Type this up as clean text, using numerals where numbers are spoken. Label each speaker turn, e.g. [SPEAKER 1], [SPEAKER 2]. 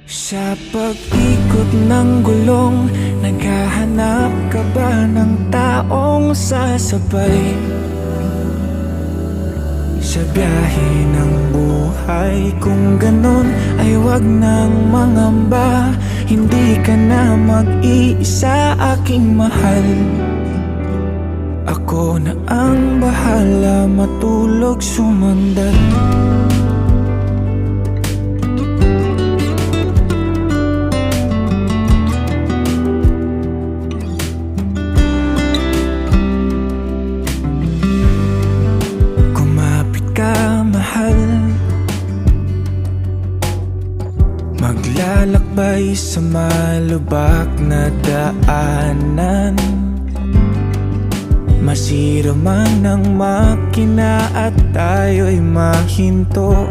[SPEAKER 1] Sa pag-ikot ng gulong, naghahanap ka ba ng taong sasabay? Sa biyahe ng buhay, kung ganon ay wag nang mangamba. Hindi ka na mag-iisa, aking mahal. Ako na ang bahala, matulog, sumandal. Maglalakbay sa malubak na daanan, masira man ang makina at tayo'y mahinto.